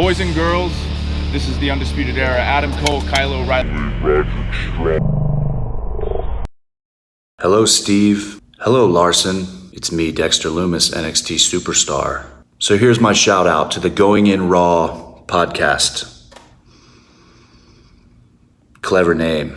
Boys and girls, this is the Undisputed Era. Adam Cole, Kyle O'Reilly. Hello, Steve. Hello, Larson. It's me, Dexter Loomis, NXT Superstar. So here's my shout out to the Going In Raw podcast. Clever name.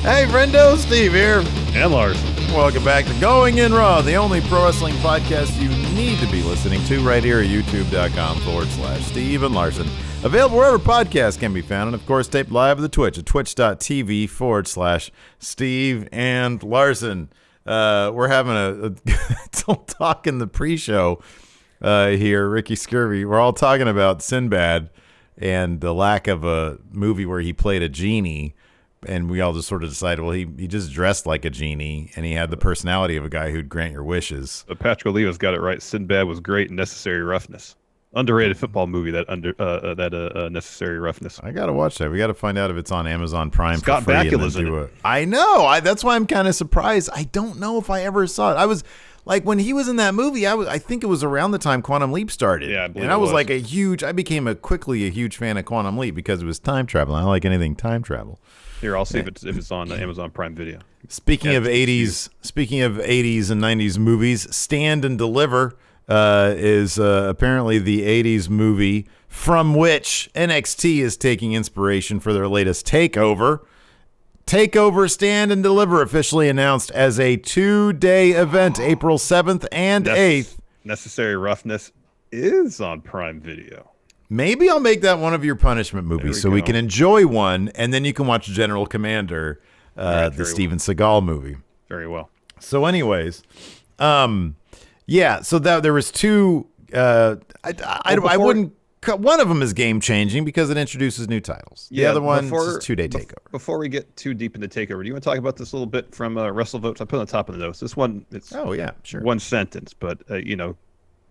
Hey, Friendo, Steve here. And Larson. Welcome back to Going In Raw, the only pro wrestling podcast you need to be listening to right here at youtube.com/Steve and Larson. Available wherever podcasts can be found, and of course taped live at the Twitch at twitch.tv/Steve and Larson. We're having a talk in the pre-show here, Ricky Scurvy. We're all talking about Sinbad and the lack of a movie where he played a genie. And we all just sort of decided, well, he just dressed like a genie, and he had the personality of a guy who'd grant your wishes. But Patrick Oliva's got it right. Sinbad was great in Necessary Roughness. Underrated football movie, Necessary Roughness. I got to watch that. We got to find out if it's on Amazon Prime Scott for free. Bakula's in it. I know. That's why I'm kind of surprised. I don't know if I ever saw it. I was like, when he was in that movie, I think it was around the time Quantum Leap started. Yeah, I believe and I was it was. like I became quickly a huge fan of Quantum Leap because it was time travel. I like anything time travel. Here, I'll see if it's on Amazon Prime Video. Speaking of 80s and 90s movies, Stand and Deliver is apparently the 80s movie from which NXT is taking inspiration for their latest Takeover. Takeover Stand and Deliver officially announced as a 2-day event, April 7th and 8th. Necessary Roughness is on Prime Video. Maybe I'll make that one of your punishment movies so we can enjoy one, and then you can watch General Commander, the Steven Seagal movie. Very well. So anyways, yeah, so there was two. I wouldn't. One of them is game changing because it introduces new titles. The other one is 2-day Takeover. Before we get too deep into Takeover, do you want to talk about this a little bit from WrestleVotes? I put on the top of the notes. This one, it's one sentence, but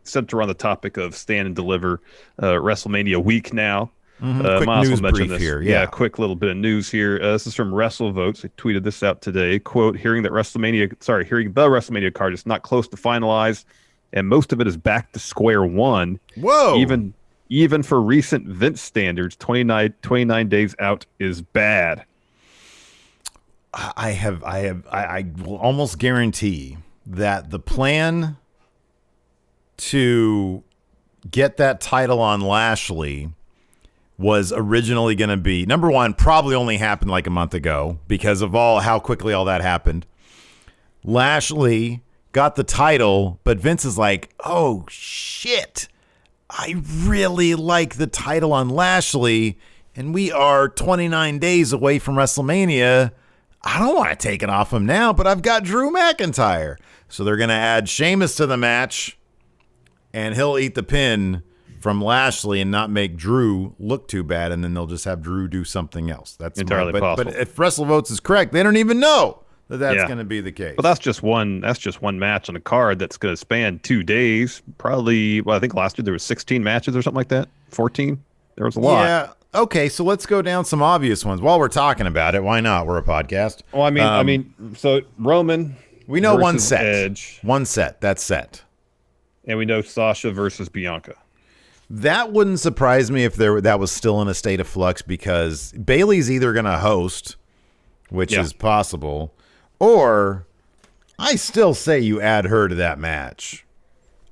centered around the topic of Stand and Deliver, WrestleMania week now. Quick news brief here. Yeah, quick little bit of news here. This is from WrestleVotes. I tweeted this out today. Quote, hearing the WrestleMania card is not close to finalized, and most of it is back to square one. Whoa. Even for recent Vince standards, 29 days out is bad. I will almost guarantee that the plan to get that title on Lashley was originally going to be, number one, probably only happened like a month ago because of how quickly all that happened. Lashley got the title, but Vince is like, oh shit, I really like the title on Lashley, and we are 29 days away from WrestleMania. I don't want to take it off him now, but I've got Drew McIntyre. So they're going to add Sheamus to the match, and he'll eat the pin from Lashley and not make Drew look too bad, and then they'll just have Drew do something else. That's entirely possible. But if WrestleVotes is correct, they don't even know that's going to be the case. But that's just one match on a card that's going to span 2 days. Probably, I think last year there was 16 matches or something like that. 14. There was a lot. Yeah. Okay, so let's go down some obvious ones while we're talking about it. Why not? We're a podcast. Well, I mean, so Roman. We know one set. Edge. One set. That's set. And we know Sasha versus Bianca. That wouldn't surprise me if that was still in a state of flux because Bayley's either going to host, which is possible, or I still say you add her to that match.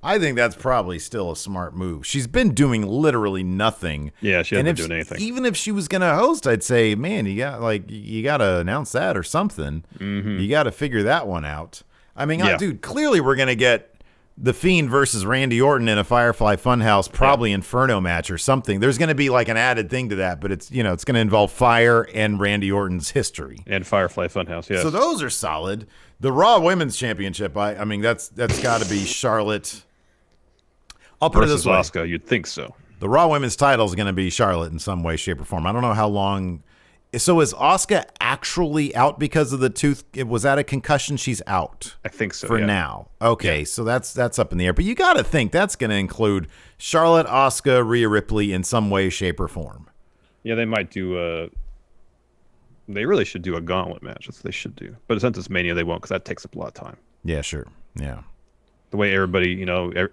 I think that's probably still a smart move. She's been doing literally nothing. Yeah, she hasn't been doing anything. Even if she was going to host, I'd say, man, you got to announce that or something. Mm-hmm. You got to figure that one out. I mean, dude, clearly we're going to get The Fiend versus Randy Orton in a Firefly Funhouse, probably Inferno match or something. There's going to be like an added thing to that, but it's going to involve Fire and Randy Orton's history. And Firefly Funhouse, yes. So those are solid. The Raw Women's Championship, I mean, that's got to be Charlotte. I'll put it this way. Asuka, you'd think so. The Raw Women's title is going to be Charlotte in some way, shape, or form. I don't know how long. So is Asuka actually out because of the tooth? Was that a concussion? She's out. I think so. For now. Okay, so that's up in the air. But you got to think that's going to include Charlotte, Asuka, Rhea Ripley in some way, shape, or form. Yeah, they might do they really should do a gauntlet match. That's what they should do. But since it's Mania, they won't because that takes up a lot of time. Yeah, sure. Yeah. The way everybody,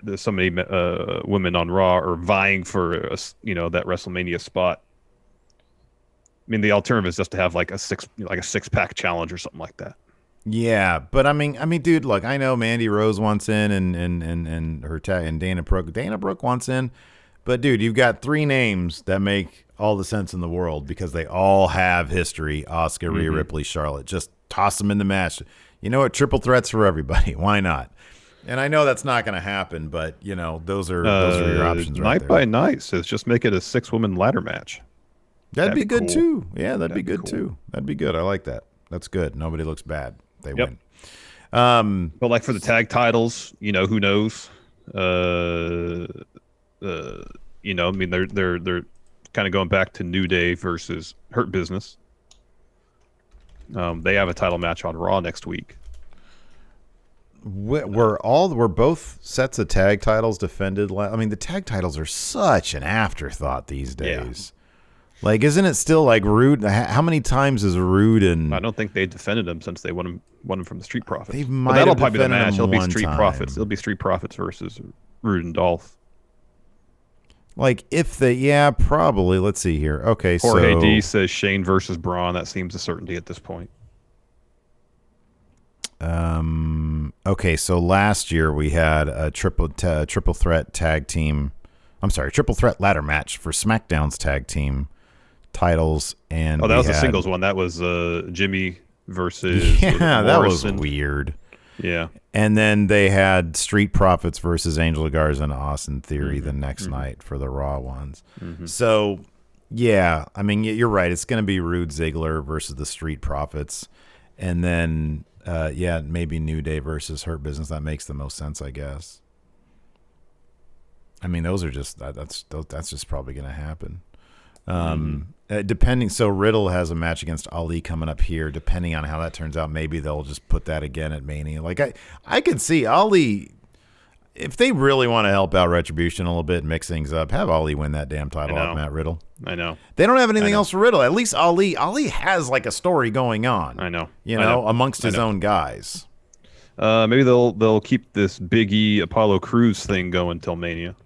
there's so many women on Raw are vying for, that WrestleMania spot. I mean, the alternative is just to have like a six-pack challenge or something like that. Yeah, but I mean, dude, look, I know Mandy Rose wants in, and her tag, and Dana Brooke wants in, but dude, you've got 3 names that make all the sense in the world because they all have history. Asuka, Rhea Ripley, Charlotte. Just toss them in the match. You know what? Triple threats for everybody. Why not? And I know that's not going to happen, but those are your options. Right night there. by night says just make it a 6-woman ladder match. That'd be good cool. too. Yeah, that'd be good cool. too. That'd be good. I like that. That's good. Nobody looks bad. They win. But like for the tag titles, who knows? I mean, they're kind of going back to New Day versus Hurt Business. They have a title match on Raw next week. Were both sets of tag titles defended? I mean, the tag titles are such an afterthought these days. Yeah. Like, isn't it still like Rude? How many times is Rude and? I don't think they defended them since they won them from the Street Profits. They might but that'll have probably be the match. It'll be Street time. Profits. It'll be Street Profits versus Rude and Dolph. Like probably. Let's see here. Okay, Jorge D says Shane versus Braun. That seems a certainty at this point. Okay, so last year we had a triple threat tag team. I'm sorry, triple threat ladder match for SmackDown's tag team titles, and that was a singles one. That was Jimmy versus that was weird. Yeah, and then they had Street Profits versus Angel Garza and Austin Theory the next night for the Raw ones. So yeah, I mean you're right. It's going to be Rude Ziggler versus the Street Profits, and then maybe New Day versus Hurt Business. That makes the most sense, I guess. I mean, those are just that's just probably going to happen. Depending, so Riddle has a match against Ali coming up here. Depending on how that turns out, maybe they'll just put that again at Mania. Like I could see Ali, if they really want to help out Retribution a little bit, mix things up, have Ali win that damn title off Matt Riddle. I know. They don't have anything else for Riddle. At least Ali has like a story going on. I know. Amongst his own guys. Maybe they'll keep this Big E Apollo Crews thing going till Mania.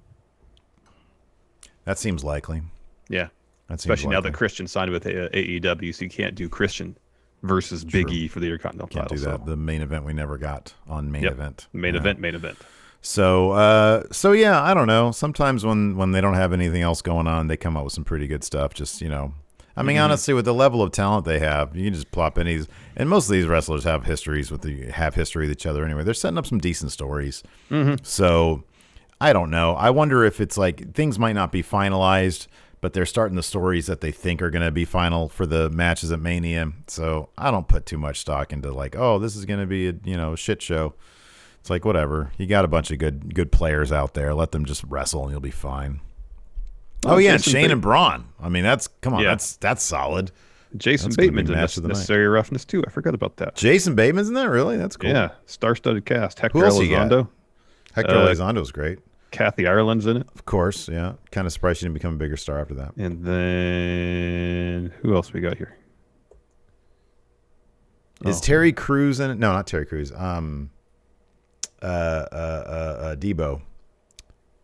That seems likely. Yeah. Especially now that Christian signed with AEW, so you can't do Christian versus Big E for the Intercontinental title. Can't do that. The main event we never got on main event. Main event. So yeah, I don't know. Sometimes when they don't have anything else going on, they come up with some pretty good stuff. Just, I mean, honestly, with the level of talent they have, you can just plop in these. And most of these wrestlers have history with each other anyway. They're setting up some decent stories. So I don't know. I wonder if it's like things might not be finalized, but they're starting the stories that they think are going to be final for the matches at Mania. So I don't put too much stock into like, oh, this is going to be a shit show. It's like, whatever. You got a bunch of good players out there. Let them just wrestle and you'll be fine. Shane and Braun. I mean, that's solid. Jason Bateman's in Necessary Roughness too. I forgot about that. Jason Bateman's in that? Really? That's cool. Yeah. Star-studded cast. Hector Elizondo. Hector Elizondo's great. Kathy Ireland's in it. Of course, yeah. Kind of surprised she didn't become a bigger star after that. And then who else we got here? Is Terry Crews in it? No, not Terry Crews. Debo.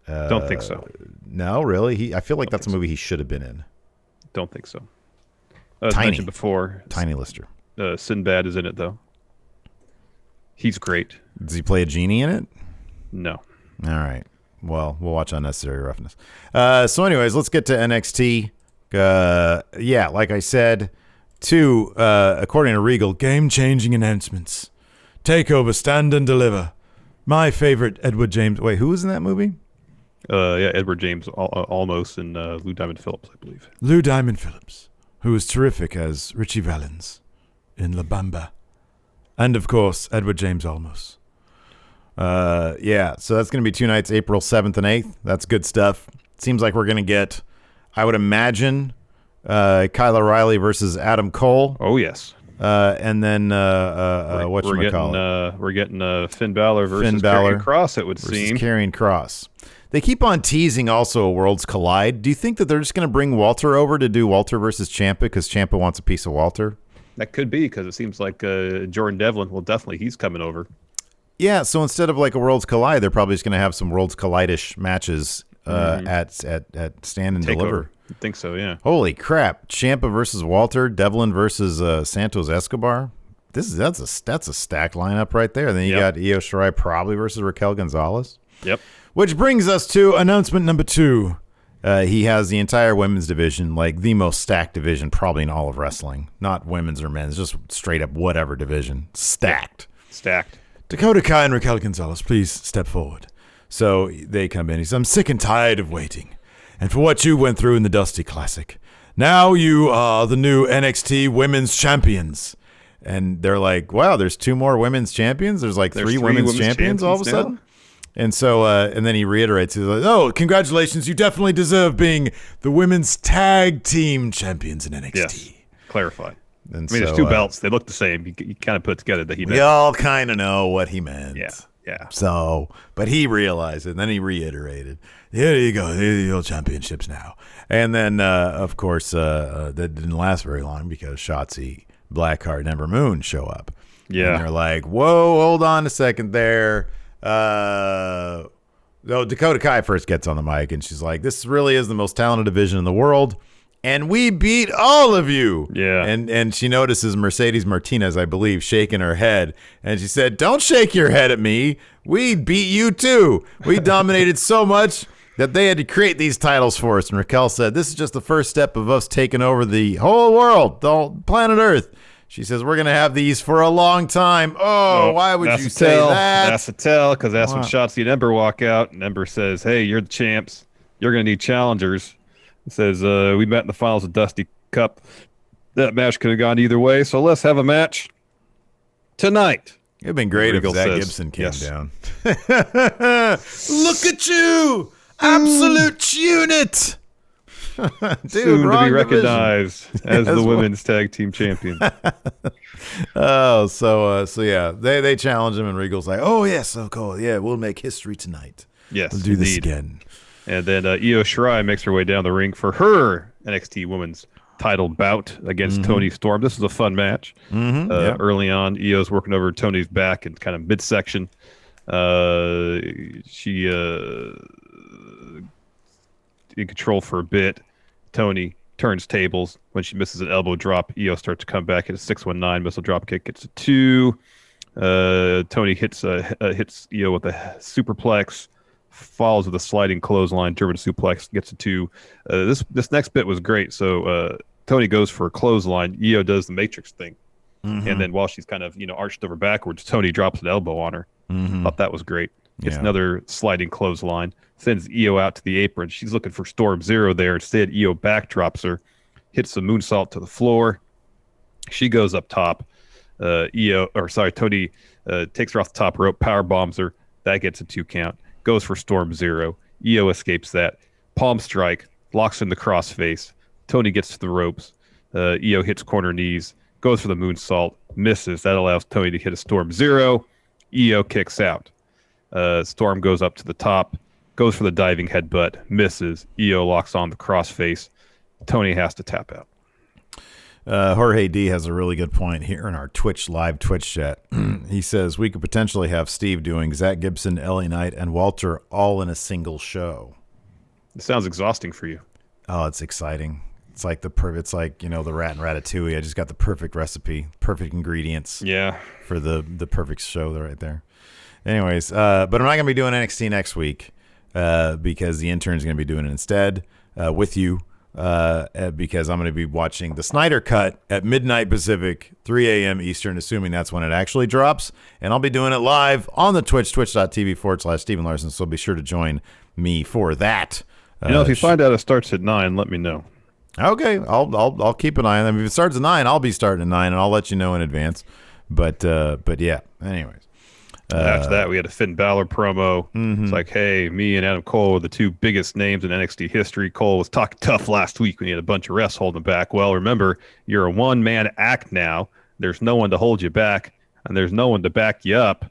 Don't think so. No, really? I feel like that's a movie he should have been in. Don't think so. As mentioned before, Tiny Lister. Sinbad is in it though. He's great. Does he play a genie in it? No. All right. Well, we'll watch Unnecessary Roughness. So anyways, let's get to NXT. Like I said, according to Regal, game-changing announcements. Takeover, stand and deliver. My favorite, Edward James. Wait, who was in that movie? Edward James almost, and Lou Diamond Phillips, I believe. Lou Diamond Phillips, who was terrific as Richie Valens in La Bamba. And, of course, Edward James Olmos. So that's going to be 2 nights, April 7th and 8th. That's good stuff. Seems like we're going to get, I would imagine, Kyle O'Reilly versus Adam Cole. Oh, yes. And then, whatchamacallit? We're getting Finn Balor versus Karrion Kross, it would seem. Karrion Kross. They keep on teasing also a Worlds Collide. Do you think that they're just going to bring Walter over to do Walter versus Ciampa because Ciampa wants a piece of Walter? That could be, because it seems like Jordan Devlin, well, definitely he's coming over. Yeah, so instead of like a Worlds Collide, they're probably just going to have some Worlds Collide-ish matches at Stand and Takeover. Deliver. I think so, yeah. Holy crap. Ciampa versus Walter, Devlin versus Santos Escobar. That's a stacked lineup right there. Then you got Io Shirai probably versus Raquel Gonzales. Yep. Which brings us to announcement number 2. He has the entire women's division, like the most stacked division probably in all of wrestling. Not women's or men's, just straight up whatever division. Stacked. Stacked. Dakota Kai and Raquel Gonzales, please step forward. So they come in. He says, I'm sick and tired of waiting. And for what you went through in the Dusty Classic, now you are the new NXT Women's Champions. And they're like, wow, there's 2 more women's champions? There's like 3 women's champions all of a sudden? And so, and then he reiterates, he's like, oh, congratulations, you definitely deserve being the women's tag team champions in NXT. Yes. Clarify. And there's 2 belts. They look the same. You kind of put together that he meant. We all kind of know what he meant. Yeah. So, but he realized it, and then he reiterated, here you go, here are your championships now. And then, of course, that didn't last very long because Shotzi, Blackheart, and Ember Moon show up. Yeah. And they're like, whoa, hold on a second there. No, Dakota Kai first gets on the mic, and she's like, this really is the most talented division in the world. And we beat all of you. Yeah. And she notices Mercedes Martinez, I believe, shaking her head. And she said, don't shake your head at me. We beat you too. We dominated so much that they had to create these titles for us. And Raquel said, this is just the first step of us taking over the whole world, the whole planet Earth. She says, we're going to have these for a long time. Oh, why would you say that? That's a tell, because that's when Shotzi and Ember walk out. And Ember says, hey, you're the champs. You're going to need challengers. It says, we met in the finals of Dusty Cup. That match could have gone either way, so let's have a match tonight. It would have been great if Zach Gibson came down. Look at you! Absolute unit! Dude, soon to be recognized as the women's tag team champion. So yeah, they challenge him, and Regal's like, oh, yes, so cool. Yeah, we'll make history tonight. Yes, we'll do this again. And then Io Shirai makes her way down the ring for her NXT Women's title bout against Toni Storm. This is a fun match. Early on, Io's working over Toni's back and kind of midsection. She in control for a bit. Toni turns tables. When she misses an elbow drop, Io starts to come back at a 619 missile drop kick. Gets a 2. Toni hits Io with a superplex. Follows with a sliding clothesline, German suplex, gets a 2. This next bit was great. So Toni goes for a clothesline. Io does the Matrix thing. And then while she's kind of, arched over backwards, Toni drops an elbow on her. Thought that was great. It's another sliding clothesline. Sends Io out to the apron. She's looking for Storm Zero there. Instead, Io backdrops her. Hits the moonsault to the floor. She goes up top. Toni takes her off the top rope, power bombs her. That gets a 2 count. Goes for Storm Zero. Io escapes that. Palm strike. Locks in the crossface. Toni gets to the ropes. Io hits corner knees. Goes for the moonsault. Misses. That allows Toni to hit a Storm Zero. Io kicks out. Storm goes up to the top. Goes for the diving headbutt. Misses. Io locks on the crossface. Toni has to tap out. Jorge D has a really good point here in our live Twitch chat. He says we could potentially have Steve doing Zach Gibson, LA Knight, and Walter all in a single show. It sounds exhausting for you. Oh, it's exciting. It's like the rat in Ratatouille. I just got the perfect recipe, perfect ingredients. Yeah. For the perfect show right there. Anyways, but I'm not gonna be doing NXT next week because the intern's gonna be doing it instead with you. Because I'm going to be watching the Snyder Cut at midnight Pacific, 3 a.m. Eastern, assuming that's when it actually drops. And I'll be doing it live on the twitch.tv/Stephen Larson. So be sure to join me for that. If you find out it starts at 9, let me know. Okay, I'll keep an eye on them. If it starts at 9, I'll be starting at 9, and I'll let you know in advance. But yeah. Anyways. After that, we had a Finn Balor promo. It's like, hey, me and Adam Cole are the 2 biggest names in NXT history. Cole was talking tough last week when he had a bunch of refs holding him back. Well, remember, you're a one-man act now. There's no one to hold you back, and there's no one to back you up.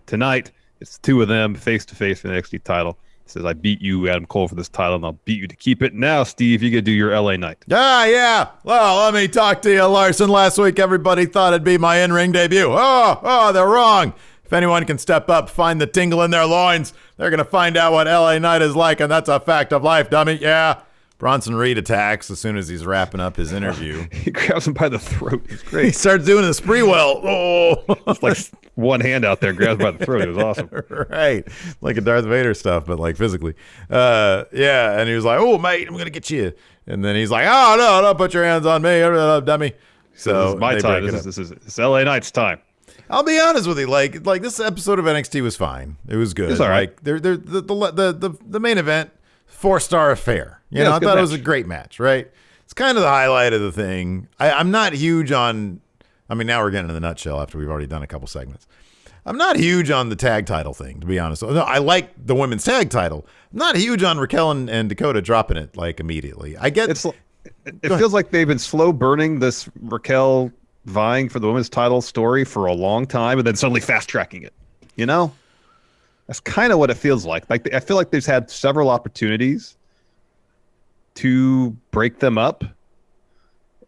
Tonight, it's the 2 of them face-to-face for the NXT title. He says, I beat you, Adam Cole, for this title, and I'll beat you to keep it. Now, Steve, you can do your LA Knight. Yeah. Well, let me talk to you, Larson. Last week, everybody thought it'd be my in-ring debut. Oh, they're wrong. If anyone can step up, find the tingle in their loins, they're going to find out what LA Knight is like, and that's a fact of life, dummy. Yeah. Bronson Reed attacks as soon as he's wrapping up his interview. He grabs him by the throat. It's great. He starts doing the spree well. Oh. It's like one hand out there, grabs by the throat. It was awesome. Right. Like a Darth Vader stuff, but like physically. Yeah. And he was like, oh, mate, I'm going to get you. And then he's like, oh, no, don't put your hands on me, dummy. So this is my time. This is LA Knight's time. I'll be honest with you. Like this episode of NXT was fine. It was good. It's all right. Like the main event, 4-star affair. You know, I thought it was a great match, right? It's kind of the highlight of the thing. I'm not huge on, I mean, now we're getting to the nutshell after we've already done a couple segments. I'm not huge on the tag title thing, to be honest. No, I like the women's tag title. I'm not huge on Raquel and Dakota dropping it like immediately. I get it feels like they've been slow burning this Raquel vying for the women's title story for a long time and then suddenly fast tracking it. You know? That's kind of what it feels like. Like I feel like they've had several opportunities to break them up,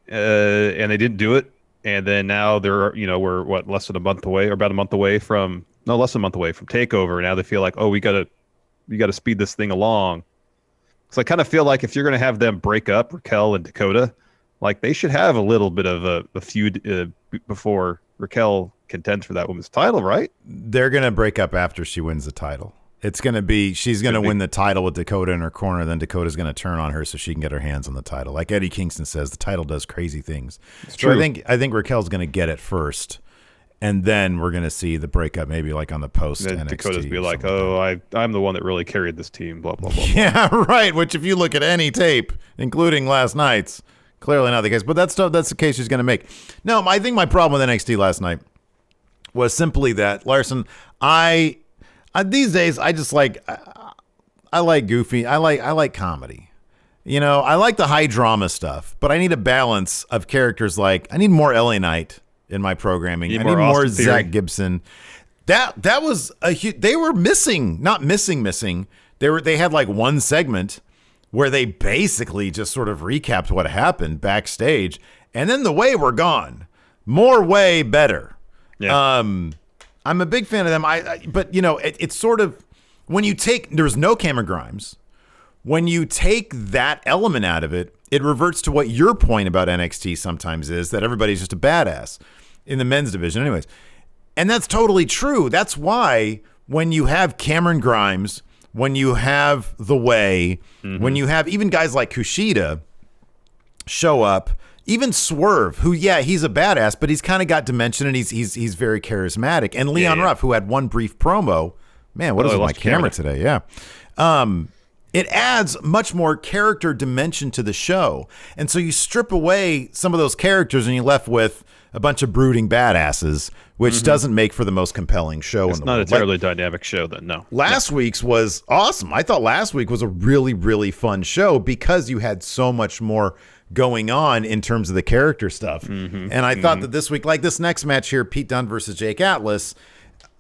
and they didn't do it. And then now they're, we're less than a month away, or about a month away from, no, less than a month away from Takeover. And now they feel like, oh, we gotta speed this thing along. So I kind of feel like if you're gonna have them break up Raquel and Dakota, like they should have a little bit of a feud before Raquel contends for that women's title, right? They're gonna break up after she wins the title. It's going to be, she's going to win the title with Dakota in her corner, then Dakota's going to turn on her so she can get her hands on the title. Like Eddie Kingston says, the title does crazy things. It's true. I think Raquel's going to get it first, and then we're going to see the breakup maybe like on the post NXT. Dakota's be like, I'm the one that really carried this team, blah, blah, blah, blah. Yeah, right, which if you look at any tape, including last night's, clearly not the case. But that's the case she's going to make. No, I think my problem with NXT last night was simply that, Larson, these days, I just I like goofy. I like comedy. You know, I like the high drama stuff, but I need a balance of characters. Like I need more LA Knight in my programming. I need more Zach Gibson. That was they were missing, not missing. They had like one segment where they basically just sort of recapped what happened backstage, and then the way were gone. More way better. Yeah. I'm a big fan of them. But it's sort of when you take, there's no Cameron Grimes. When you take that element out of it, it reverts to what your point about NXT sometimes is, that everybody's just a badass in the men's division anyways. And that's totally true. That's why when you have Cameron Grimes, when you have The Way, when you have even guys like Kushida show up, even Swerve, who, he's a badass, but he's kind of got dimension and he's very charismatic. And Leon Ruff, who had one brief promo. Man, what is with my camera today? Yeah. It adds much more character dimension to the show. And so you strip away some of those characters and you're left with a bunch of brooding badasses, which doesn't make for the most compelling show in the world. It's not a terribly dynamic show then, no. Last week's was awesome. I thought last week was a really, really fun show because you had so much more going on in terms of the character stuff. And I thought that this week, like this next match here, Pete Dunne versus Jake Atlas,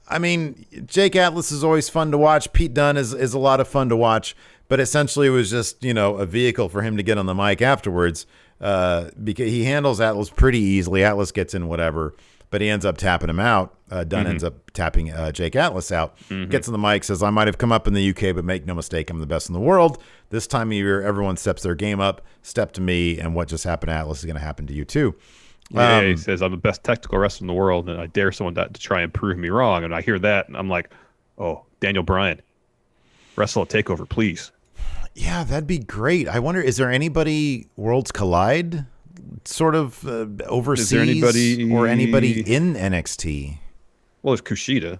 I mean, Jake Atlas is always fun to watch. Pete Dunne is a lot of fun to watch, but essentially it was just, a vehicle for him to get on the mic afterwards, because he handles Atlas pretty easily. Atlas gets in whatever, but he ends up tapping him out. Dunne ends up tapping Jake Atlas out, gets on the mic, says, I might have come up in the UK, but make no mistake, I'm the best in the world. This time of year, everyone steps their game up. Step to me, and what just happened to Atlas is going to happen to you too. He says, I'm the best technical wrestler in the world, and I dare someone to try and prove me wrong. And I hear that, and I'm like, oh, Daniel Bryan, wrestle at TakeOver, please. Yeah, that'd be great. I wonder, is there anybody Worlds Collide sort of overseas? Or anybody in NXT? Well, there's Kushida.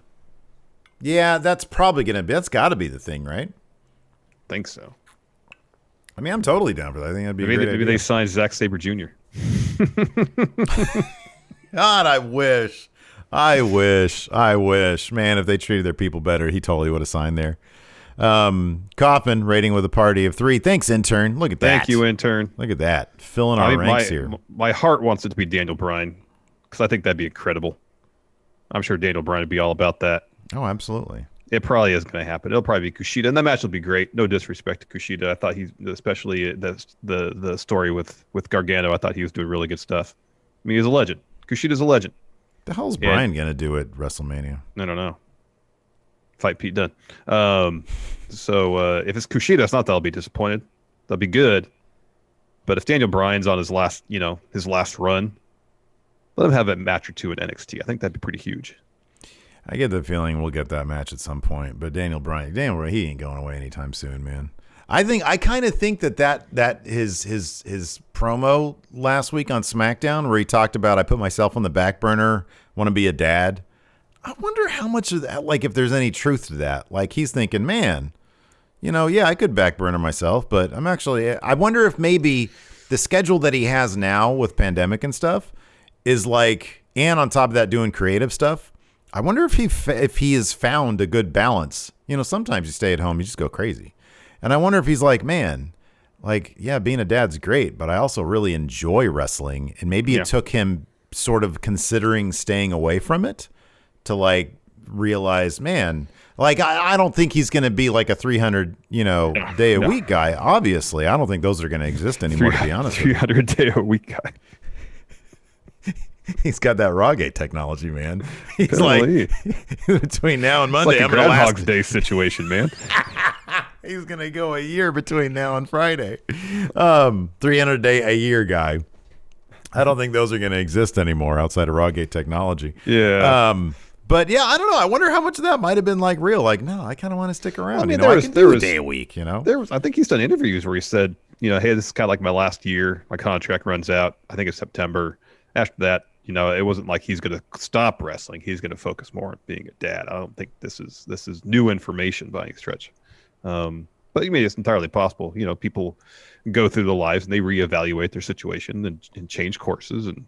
Yeah, that's probably that's got to be the thing, right? Think so. I mean, I'm totally down for that. I think that'd be maybe a great idea. they signed Zack Sabre Jr. God, I wish. Man, if they treated their people better, he totally would have signed there. Coffin rating with a party of 3. Thanks, intern. Look at that. Thank you, intern. Look at that. Filling our ranks here. My heart wants it to be Daniel Bryan because I think that'd be incredible. I'm sure Daniel Bryan would be all about that. Oh, absolutely. It probably is going to happen. It'll probably be Kushida, and that match will be great. No disrespect to Kushida. I thought he's, especially the story with Gargano, I thought he was doing really good stuff. I mean, he's a legend. Kushida's a legend. The hell's Brian going to do at WrestleMania? I don't know. Fight Pete Dunne. So if it's Kushida, it's not that I'll be disappointed. That'll be good. But if Daniel Bryan's on his last run, let him have a match or two in NXT. I think that'd be pretty huge. I get the feeling we'll get that match at some point. But Daniel Bryan, he ain't going away anytime soon, man. I kind of think that his promo last week on SmackDown where he talked about I put myself on the back burner, want to be a dad. I wonder how much of that, like if there's any truth to that. Like he's thinking, man, I could back burner myself, but I wonder if maybe the schedule that he has now with pandemic and stuff is like, and on top of that doing creative stuff, I wonder if he has found a good balance. Sometimes you stay at home, you just go crazy. And I wonder if he's like, man, like, yeah, being a dad's great, but I also really enjoy wrestling. And maybe it took him sort of considering staying away from it to like realize, man, like, I don't think he's going to be like a 300, day a week guy. Obviously, I don't think those are going to exist anymore, to be honest with you. 300 day a week guy. He's got that Rawgate technology, man. He's like, between now and Monday, it's like a Groundhog's Day situation, man. He's going to go a year between now and Friday. 300 day a year guy. I don't think those are going to exist anymore outside of Rawgate technology. Yeah. But yeah, I don't know. I wonder how much of that might have been like real. Like, no, I kind of want to stick around. Well, I mean, I can do a day a week, I think he's done interviews where he said, hey, this is kind of like my last year. My contract runs out. I think it's September. After that, it wasn't like he's going to stop wrestling. He's going to focus more on being a dad. I don't think this is new information by any stretch. But it's entirely possible. People go through their lives and they reevaluate their situation and change courses. And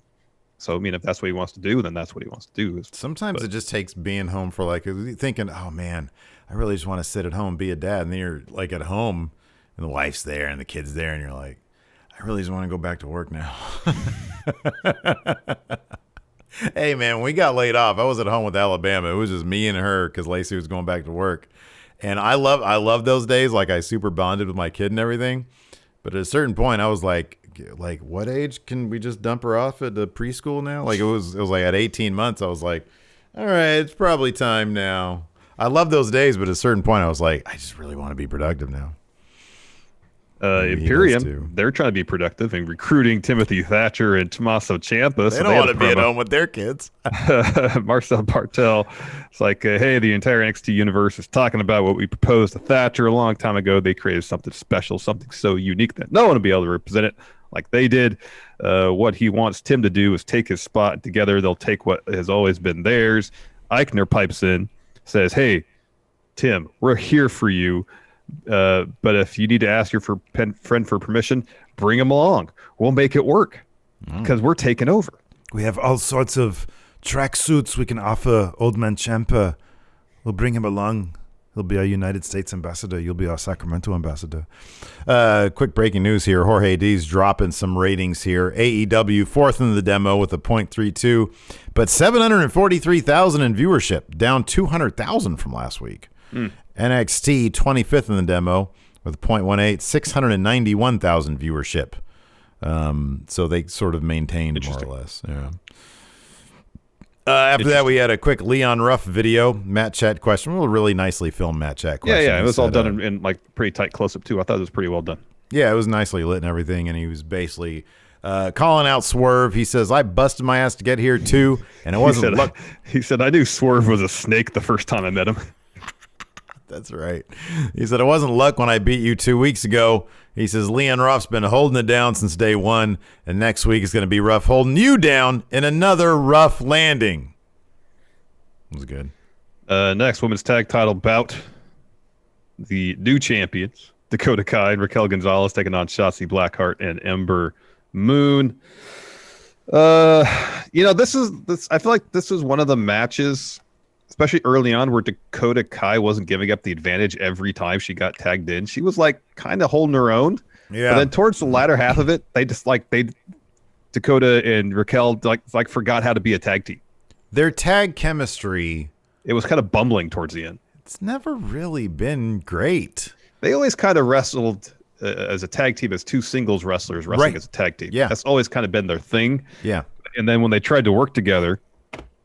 so, if that's what he wants to do, then that's what he wants to do. Sometimes it just takes being home for like thinking, oh man, I really just want to sit at home and be a dad. And then you're like at home and the wife's there and the kid's there. And you're like, I really just want to go back to work now. Hey, man, when we got laid off, I was at home with Alabama. It was just me and her because Lacey was going back to work. And I love those days. Like I super bonded with my kid and everything. But at a certain point, I was like, what age can we just dump her off at the preschool now? Like it was like at 18 months, I was like, all right, it's probably time now. I love those days, but at a certain point, I was like, I just really want to be productive now. Imperium, they're trying to be productive and recruiting Timothy Thatcher and Tommaso Ciampa. They don't want to be at home with their kids. Marcel Bartel, it's like, hey, the entire NXT universe is talking about what we proposed to Thatcher a long time ago. They created something special, something so unique that no one will be able to represent it like they did. What he wants Tim to do is take his spot. Together, they'll take what has always been theirs. Eichner pipes in, says, hey, Tim, we're here for you. But if you need to ask your friend for permission, bring him along. We'll make it work because we're taking over. We have all sorts of track suits we can offer Old Man Ciampa. We'll bring him along. He'll be our United States ambassador. You'll be our Sacramento ambassador. Quick breaking news here. Jorge D's dropping some ratings here. AEW fourth in the demo with a .32, but 743,000 in viewership, down 200,000 from last week. NXT 25th in the demo with .18, 691,000 viewership. So they sort of maintained more or less. Yeah. After that, we had a quick Leon Ruff video, Matt Chat question. A really nicely filmed Matt Chat question. Yeah, it was all done in like pretty tight close-up, too. I thought it was pretty well done. Yeah, it was nicely lit and everything, and he was basically calling out Swerve. He says, I busted my ass to get here, too, and it wasn't luck. He said, I knew Swerve was a snake the first time I met him. That's right. He said, it wasn't luck when I beat you 2 weeks ago. He says, Leon Ruff's been holding it down since day one, and next week is going to be Ruff holding you down in another rough landing. It was good. Next, women's tag title bout. The new champions, Dakota Kai and Raquel Gonzales, taking on Shotzi Blackheart and Ember Moon. This I feel like this was one of the matches, especially early on, where Dakota Kai wasn't giving up the advantage every time she got tagged in. She was like kind of holding her own. Yeah. But then towards the latter half of it, Dakota and Raquel like forgot how to be a tag team. Their tag chemistry, it was kind of bumbling towards the end. It's never really been great. They always kind of wrestled as a tag team, as two singles wrestlers wrestling as a tag team. Yeah. That's always kind of been their thing. Yeah. And then when they tried to work together,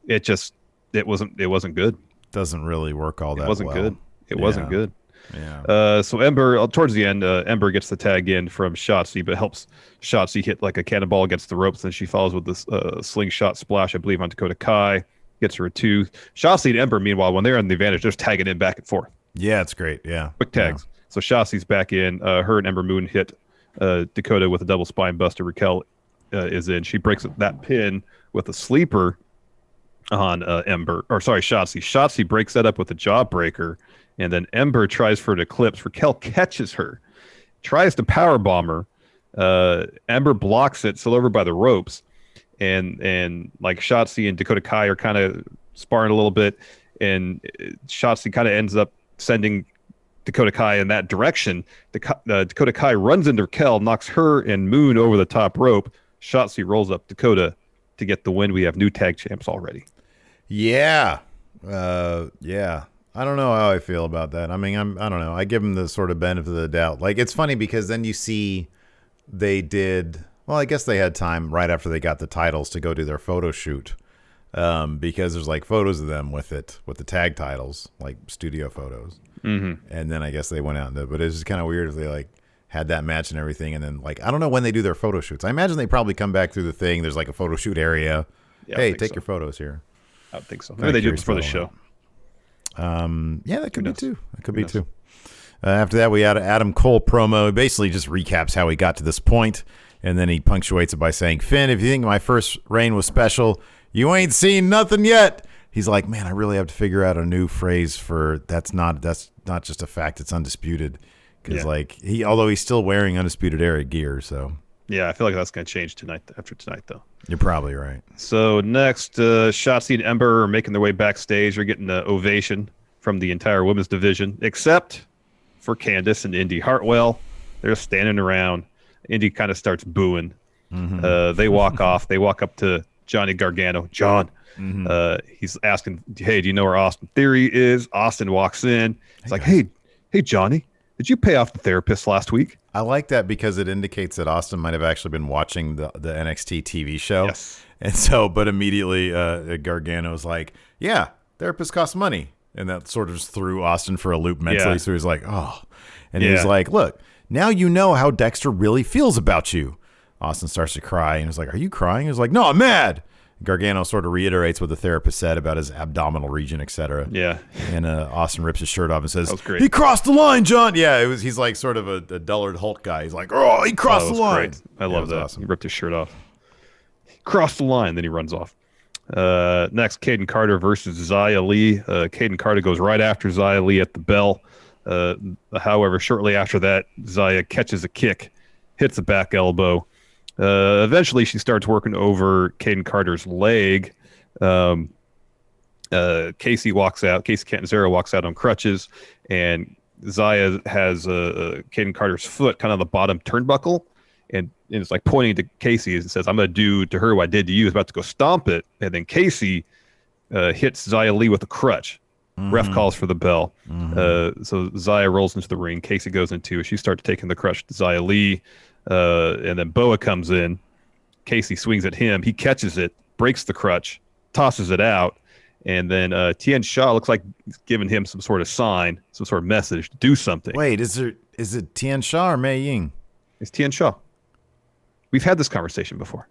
it wasn't good. Doesn't really work all that well. It wasn't good. It wasn't good. Yeah. So Ember, towards the end, Ember gets the tag in from Shotzi, but helps Shotzi hit like a cannonball against the ropes. Then she follows with this slingshot splash, I believe, on Dakota Kai. Gets her a 2. Shotzi and Ember, meanwhile, when they're on the advantage, they're just tagging in back and forth. Yeah, it's great. Yeah. Quick tags. Yeah. So Shotzi's back in. Her and Ember Moon hit Dakota with a double spine buster. Raquel is in. She breaks that pin with a sleeper on Shotzi. Shotzi breaks that up with a jawbreaker, and then Ember tries for an eclipse. Raquel catches her, tries to powerbomb her. Ember blocks it, still over by the ropes, and like Shotzi and Dakota Kai are kind of sparring a little bit, and Shotzi kind of ends up sending Dakota Kai in that direction. Dakota Kai runs into Raquel, knocks her and Moon over the top rope. Shotzi rolls up Dakota to get the win. We have new tag champs already. Yeah. Yeah. I don't know how I feel about that. I mean, I don't know. I give them the sort of benefit of the doubt. Like, it's funny because then you see they did, well, I guess they had time right after they got the titles to go do their photo shoot. Because there's like photos of them with the tag titles, like studio photos. Mm-hmm. And then I guess they went out and but it's just kind of weird if they like had that match and everything. And then like, I don't know when they do their photo shoots. I imagine they probably come back through the thing. There's like a photo shoot area. Yeah, hey, take your photos here. I would think so. Maybe they do it before the show. Yeah, that could be too. That could be too. After that, we had an Adam Cole promo. He basically just recaps how he got to this point, and then he punctuates it by saying, "Finn, if you think my first reign was special, you ain't seen nothing yet." He's like, "Man, I really have to figure out a new phrase for that's not just a fact. It's undisputed." Because like although he's still wearing Undisputed Era gear, so. Yeah, I feel like that's going to change after tonight, though. You're probably right. So next, Shotzi and Ember are making their way backstage. They're getting an ovation from the entire women's division, except for Candice and Indy Hartwell. They're standing around. Indy kind of starts booing. Mm-hmm. They walk off. They walk up to Johnny Gargano. John. Mm-hmm. He's asking, "Hey, do you know where Austin Theory is?" Austin walks in. It's like, "Hey, Johnny, did you pay off the therapist last week?" I like that because it indicates that Austin might have actually been watching the NXT TV show. Yes. And so, but immediately Gargano's like, "Yeah, therapists cost money." And that sort of just threw Austin for a loop mentally. Yeah. So he's like, "Oh." And he's like, "Look, now you know how Dexter really feels about you." Austin starts to cry and he's like, "Are you crying?" He's like, "No, I'm mad." Gargano sort of reiterates what the therapist said about his abdominal region, etc. Yeah. And Austin rips his shirt off and says, "He crossed the line, John." Yeah, he's like sort of a dullard Hulk guy. He's like, "Oh, he crossed the line." Great. I love that. Awesome. He ripped his shirt off. He crossed the line, then he runs off. Next, Kayden Carter versus Xia Li. Kayden Carter goes right after Xia Li at the bell. However, shortly after that, Xia catches a kick, hits a back elbow. Eventually, she starts working over Kayden Carter's leg. Casey walks out. Casey Catanzaro walks out on crutches, and Xia has Kayden Carter's foot kind of the bottom turnbuckle, and it's like pointing to Casey and says, "I'm going to do to her what I did to you." He's about to go stomp it, and then Casey hits Xia Li with a crutch. Mm-hmm. Ref calls for the bell. Mm-hmm. So Xia rolls into the ring. Casey goes into. She starts taking the crutch to Xia Li. And then Boa comes in. Casey swings at him. He catches it, breaks the crutch, tosses it out, and then Tian Sha looks like he's giving him some sort of sign, some sort of message to do something. Wait, is it Tian Sha or Mei Ying? It's Tian Sha. We've had this conversation before.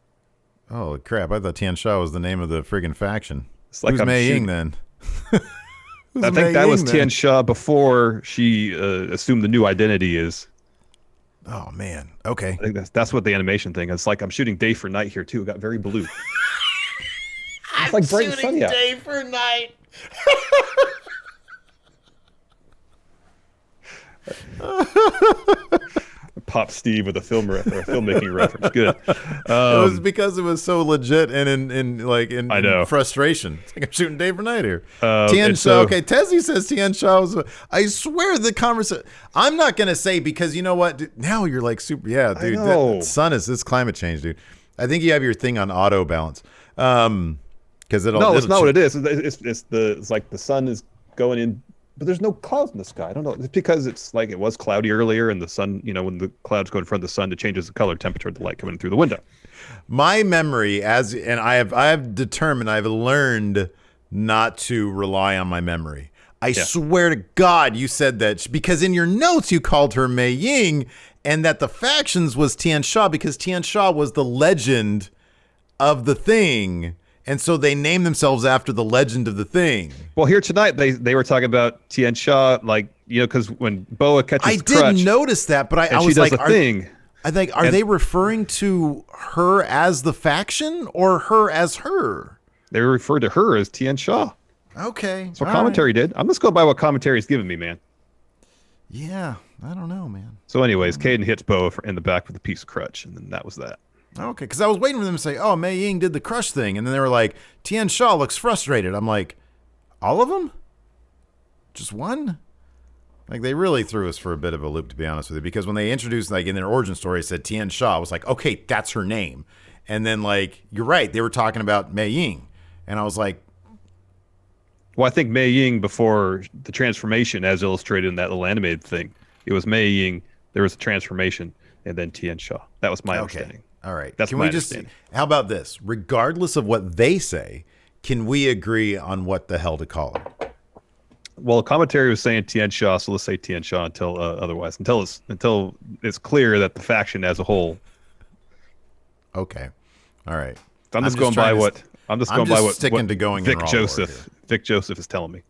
Oh crap! I thought Tian Sha was the name of the friggin' faction. It's like Who's Mei Ying then? I think that was Tian Sha before she assumed the new identity is. Oh man. Okay. I think that's what the animation thing. It's like I'm shooting day for night here too. It got very blue. It's like bright and sunny out. Day for night. Pop Steve with a filmmaking reference. Good. It was because it was so legit and in frustration. It's like I'm shooting day for night here. Tian Sha. Okay, Tessie says Tian Sha was. I swear the conversation. I'm not gonna say because you know what? Dude, now you're like super. Yeah, dude. The sun is this climate change, dude. I think you have your thing on auto balance. Because no, it's not what it is. It's like the sun is going in but there's no clouds in the sky. I don't know. It's because it's like it was cloudy earlier, and the sun, when the clouds go in front of the sun, it changes the color temperature of the light coming through the window. My memory, I've determined, I've learned not to rely on my memory. I swear to God, you said that because in your notes you called her Mei Ying, and that the factions was Tian Sha because Tian Sha was the legend of the thing. And so they named themselves after the legend of the thing. Well, here tonight, they were talking about Tian Sha, because when Boa catches the crutch. I did notice that, but I was like, are they referring to her as the faction or her as her? They referred to her as Tian Sha. Okay. That's what commentary did. I'm just going by what commentary's giving me, man. Yeah, I don't know, man. So anyways, Kayden hits Boa in the back with a piece of crutch, and then that was that. Okay, because I was waiting for them to say, oh, Mei Ying did the crush thing. And then they were like, Tian Sha looks frustrated. I'm like, all of them? Just one? Like, they really threw us for a bit of a loop, to be honest with you. Because when they introduced, in their origin story, it said Tian Sha. I was like, okay, that's her name. And then, you're right. They were talking about Mei Ying. And I was like. Well, I think Mei Ying before the transformation, as illustrated in that little animated thing. It was Mei Ying, there was a transformation, and then Tian Sha. That was my understanding. All right. That's my understanding. How about this? Regardless of what they say, can we agree on what the hell to call her? Well, commentary was saying Tian Sha, so let's say Tian Sha until otherwise. Until it's clear that the faction as a whole. Okay. All right. I'm just going by what Vic Joseph is telling me.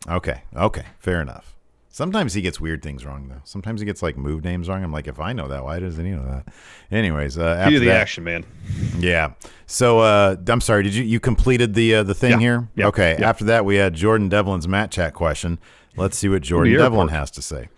Okay. Fair enough. Sometimes he gets weird things wrong, though. Sometimes he gets move names wrong. I'm like, if I know that, why doesn't he know that? Anyways, after the action, man. Yeah. So I'm sorry. Did you completed the thing here? Yeah. Okay. Yeah. After that, we had Jordan Devlin's Matt Chat question. Let's see what Jordan Devlin has to say.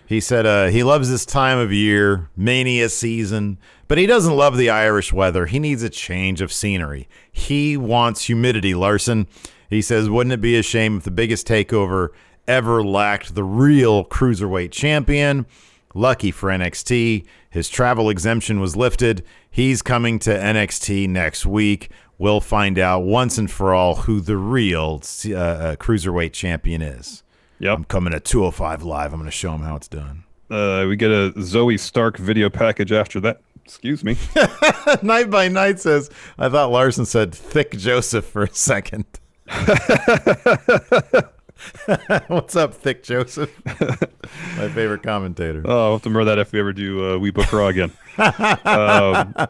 He said he loves this time of year, Mania season, but he doesn't love the Irish weather. He needs a change of scenery. He wants humidity, Larson. He says, wouldn't it be a shame if the biggest takeover ever lacked the real cruiserweight champion? Lucky for NXT, his travel exemption was lifted. He's coming to NXT next week. We'll find out once and for all who the real cruiserweight champion is. Yep. I'm coming at 205 Live. I'm going to show him how it's done. We get a Zoe Stark video package after that. Excuse me. Night by Night says, I thought Larson said Thick Joseph for a second. What's up, Thick Joseph? My favorite commentator. Oh, I'll have to remember that if we ever do We Book Raw again.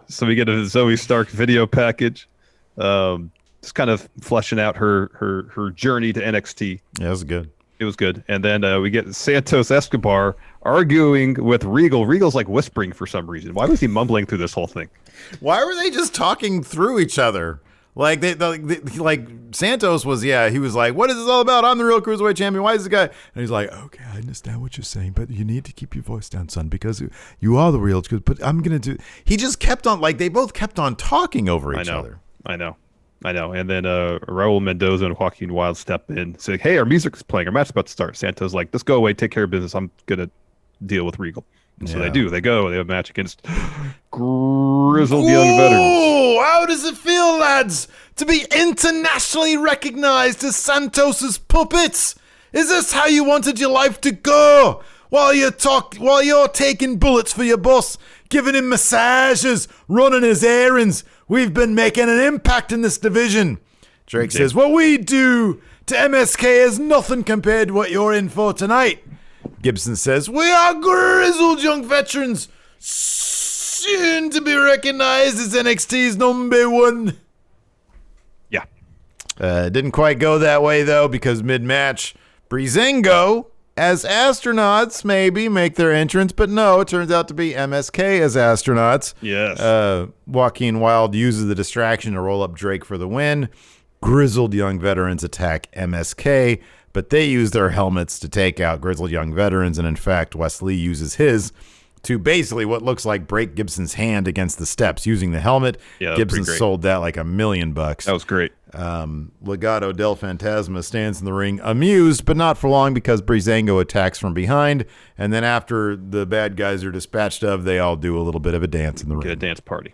So we get a Zoe Stark video package. Just kind of fleshing out her journey to NXT. Yeah, it was good. It was good. And then we get Santos Escobar arguing with Regal. Regal's whispering for some reason. Why was he mumbling through this whole thing? Why were they just talking through each other? Santos was, he was like, what is this all about? I'm the real cruiserweight champion. Why is this guy? And he's like, okay, I understand what you're saying, but you need to keep your voice down, son, because you are the real, but I'm going to do. He just kept on, they both kept on talking over each other. I know. And then Raul Mendoza and Joaquin Wilde step in, say, hey, our music's playing. Our match's about to start. Santos like, let's go away, take care of business. I'm going to deal with Regal. And so they do. They go. They have a match against Grizzled Young Veterans. Oh, how does it feel, lads, to be internationally recognized as Santos's puppets? Is this how you wanted your life to go? While you're taking bullets for your boss, giving him massages, running his errands, we've been making an impact in this division. Drake says, what we do to MSK is nothing compared to what you're in for tonight. Gibson says, we are grizzled young veterans, soon to be recognized as NXT's number one. Yeah. Didn't quite go that way, though, because mid-match, Breezango as astronauts maybe make their entrance, but no, it turns out to be MSK as astronauts. Yes. Joaquin Wilde uses the distraction to roll up Drake for the win. Grizzled young veterans attack MSK, but they use their helmets to take out Grizzled young veterans, and in fact, Wesley uses his to basically what looks like break Gibson's hand against the steps using the helmet. Yeah, Gibson sold that like $1 million. That was great. Legado del Fantasma stands in the ring amused, but not for long because Breezango attacks from behind. And then after the bad guys are dispatched of, they all do a little bit of a dance in the ring. Get a dance party.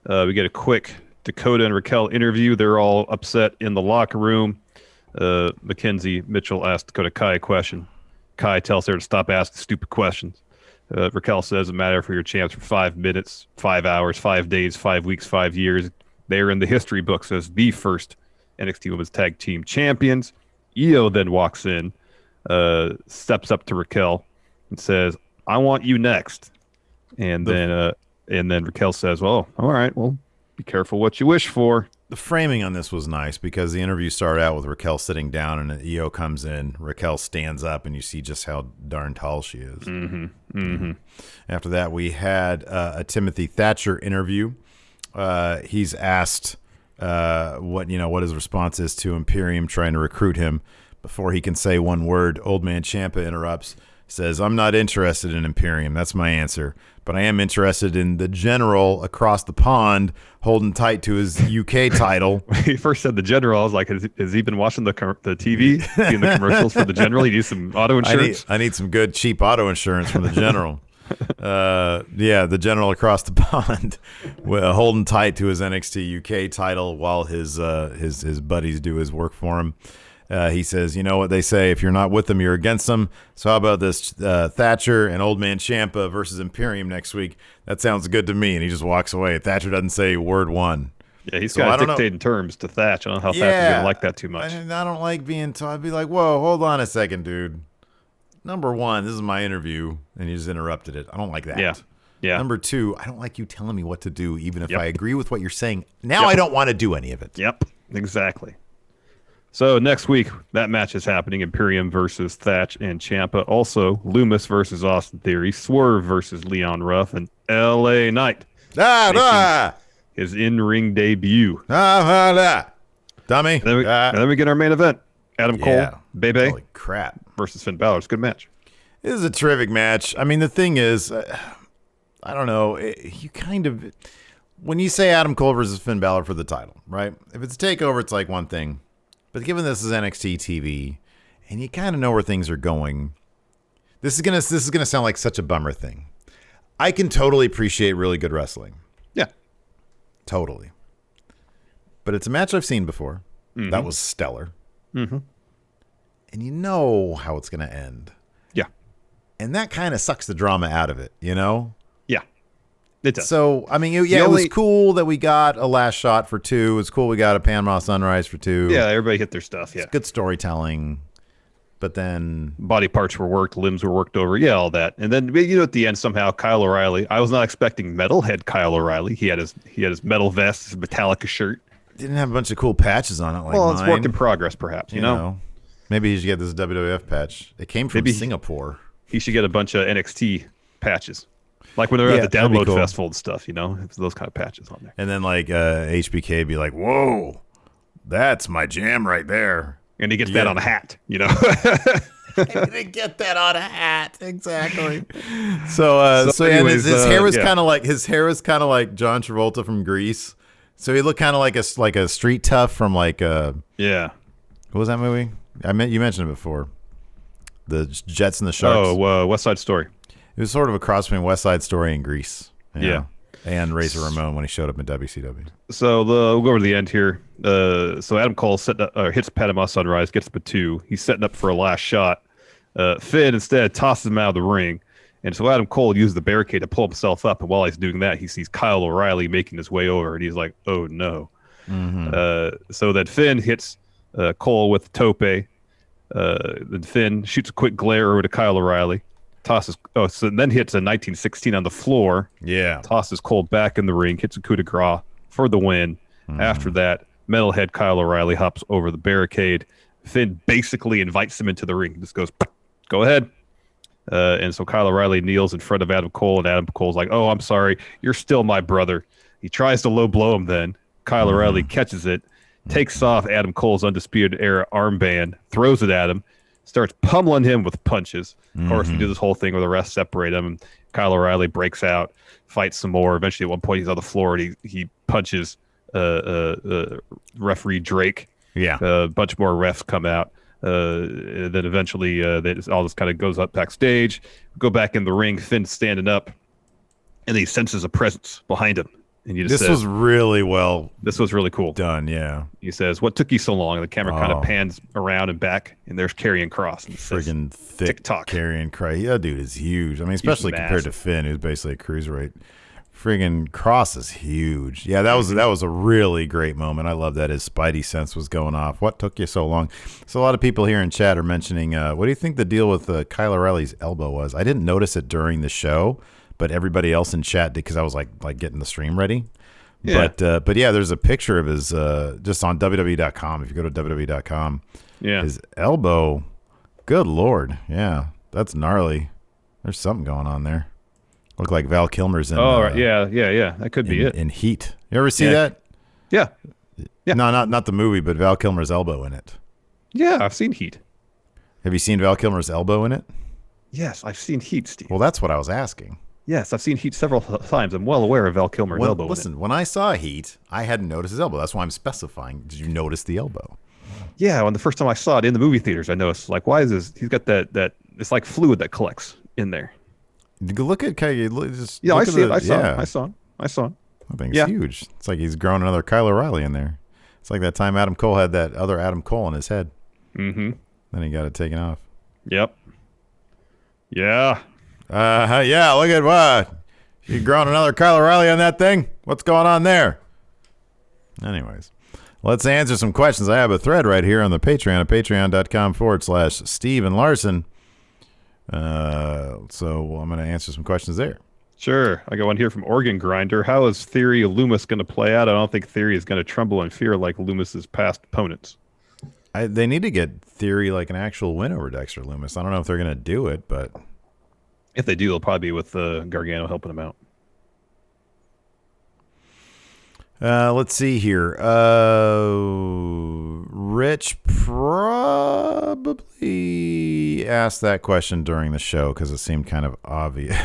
We get a quick Dakota and Raquel interview. They're all upset in the locker room. Mackenzie Mitchell asked Dakota Kai a question. Kai tells her to stop asking stupid questions. Raquel says it matter for your champs for 5 minutes, 5 hours, 5 days, 5 weeks, 5 years. They are in the history books as the first NXT Women's Tag Team Champions. Io then walks in, steps up to Raquel and says, "I want you next." And then Raquel says, "Well, all right, well, be careful what you wish for." The framing on this was nice because the interview started out with Raquel sitting down and Io comes in. Raquel stands up and you see just how darn tall she is. After that, we had a Timothy Thatcher interview. He's asked what his response is to Imperium trying to recruit him. Before he can say one word, Old Man Ciampa interrupts. Says, "I'm not interested in Imperium. That's my answer. But I am interested in the general across the pond holding tight to his UK title." When he first said the general, I was like, has he been watching the TV, seeing the commercials for the general? He needs some auto insurance? I need some good, cheap auto insurance from the general. The general across the pond holding tight to his NXT UK title while his buddies do his work for him. He says, "You know what they say, if you're not with them, you're against them. So how about this Thatcher and Old Man Ciampa versus Imperium next week? That sounds good to me." And he just walks away. Thatcher doesn't say word one. Yeah, he's kind of dictating terms to Thatch. I don't know how Thatcher's going to like that too much. I don't like being told. I'd be like, whoa, hold on a second, dude. Number one, this is my interview, and you just interrupted it. I don't like that. Yeah. Number two, I don't like you telling me what to do, even if I agree with what you're saying. Now I don't want to do any of it. Yep, exactly. So next week, that match is happening. Imperium versus Thatch and Ciampa. Also, Loomis versus Austin Theory. Swerve versus Leon Ruff. And LA Knight. His in-ring debut. Dummy. And then we get our main event. Adam Cole, Bebe. Holy crap. Versus Finn Balor. It's a good match. This is a terrific match. I mean, the thing is, I don't know. You kind of, when you say Adam Cole versus Finn Balor for the title, right? If it's a takeover, it's like one thing. But given this is NXT TV, and you kind of know where things are going, this is gonna sound like such a bummer thing. I can totally appreciate really good wrestling. Yeah, totally. But it's a match I've seen before. That was stellar. And you know how it's gonna end. Yeah, and that kind of sucks the drama out of it. You know. Yeah. It does. So, I mean, it was cool that we got a last shot for 2. It's cool we got a Panama Sunrise for 2. Yeah, everybody hit their stuff. Yeah. It's good storytelling. But then body parts were worked, limbs were worked over. Yeah, all that. And then, at the end, somehow Kyle O'Reilly, I was not expecting metalhead Kyle O'Reilly. He had his metal vest, his Metallica shirt. Didn't have a bunch of cool patches on it like mine. It's work in progress, perhaps, you know? Maybe he should get this WWF patch. It came from Singapore. He should get a bunch of NXT patches. Like when they're at the Download Festival and stuff, those kind of patches on there. And then HBK be like, "Whoa, that's my jam right there." And he gets that on a hat, He didn't get that on a hat, exactly. So anyways, his hair was kind of like John Travolta from Grease. So he looked kind of like a street tough from what was that movie? You mentioned it before, the Jets and the Sharks. Oh, West Side Story. It was sort of a cross between West Side Story and Grease. And Razor Ramon when he showed up in WCW. So we'll go over to the end here. So Adam Cole hits Panama Sunrise, gets up a 2. He's setting up for a last shot. Finn instead tosses him out of the ring. And so Adam Cole used the barricade to pull himself up. And while he's doing that, he sees Kyle O'Reilly making his way over. And he's like, oh, no. So then Finn hits Cole with the tope. Then Finn shoots a quick glare over to Kyle O'Reilly. So then hits a 1916 on the floor. Yeah. Tosses Cole back in the ring, hits a coup de grace for the win. After that, metalhead Kyle O'Reilly hops over the barricade. Finn basically invites him into the ring. Just goes, "Go ahead." And so Kyle O'Reilly kneels in front of Adam Cole, and Adam Cole's like, "Oh, I'm sorry. You're still my brother." He tries to low blow him then. Kyle O'Reilly catches it, takes off Adam Cole's Undisputed Era armband, throws it at him, starts pummeling him with punches. Of course, we do this whole thing where the refs separate him. Kyle O'Reilly breaks out, fights some more. Eventually, at one point, he's on the floor and he punches referee Drake. Yeah. A bunch more refs come out. Then eventually, all this kind of goes up backstage. Go back in the ring. Finn's standing up, and he senses a presence behind him. And you just this was really well. This was really cool done. Yeah. He says, "What took you so long?" And the camera kind of pans around and back, and there's Karrion Kross. And friggin' thick TikTok. Karrion Kross. Yeah, dude is huge. I mean, especially compared to Finn, who's basically a cruiserweight. Friggin' Kross is huge. Yeah, that was a really great moment. I love that his spidey sense was going off. What took you so long? So a lot of people here in chat are mentioning, what do you think the deal with Kyle O'Reilly's elbow was? I didn't notice it during the show, but everybody else in chat did because I was like getting the stream ready. Yeah. But yeah, there's a picture of his just on WWE.com. If you go to WWE.com, his elbow. Good Lord, yeah, that's gnarly. There's something going on there. Look like Val Kilmer's in. Oh, right. Yeah. That could be it. In Heat. You ever see that? Yeah. No, not the movie, but Val Kilmer's elbow in it. Yeah, I've seen Heat. Have you seen Val Kilmer's elbow in it? Yes, I've seen Heat, Steve. Well, that's what I was asking. Yes, I've seen Heat several times. I'm well aware of Val Kilmer's elbow. Listen, when I saw Heat, I hadn't noticed his elbow. That's why I'm specifying. Did you notice the elbow? Yeah, when the first time I saw it in the movie theaters, I noticed, like, why is this? He's got that it's like fluid that collects in there. Look at I see it. I saw him. I think it's huge. It's like he's growing another Kyle O'Reilly in there. It's like that time Adam Cole had that other Adam Cole on his head. Mm-hmm. Then he got it taken off. Yep. Yeah. Yeah, look at what. You growing another Kyle O'Reilly on that thing? What's going on there? Anyways, let's answer some questions. I have a thread right here on the Patreon at patreon.com/Steve and Larson. So I'm going to answer some questions there. Sure. I got one here from Organ Grinder. How is Theory Loomis going to play out? I don't think Theory is going to tremble in fear like Loomis's past opponents. They need to get Theory like an actual win over Dexter Loomis. I don't know if they're going to do it, but if they do, it'll probably be with Gargano helping him out. Let's see here. Rich probably asked that question during the show because it seemed kind of obvious.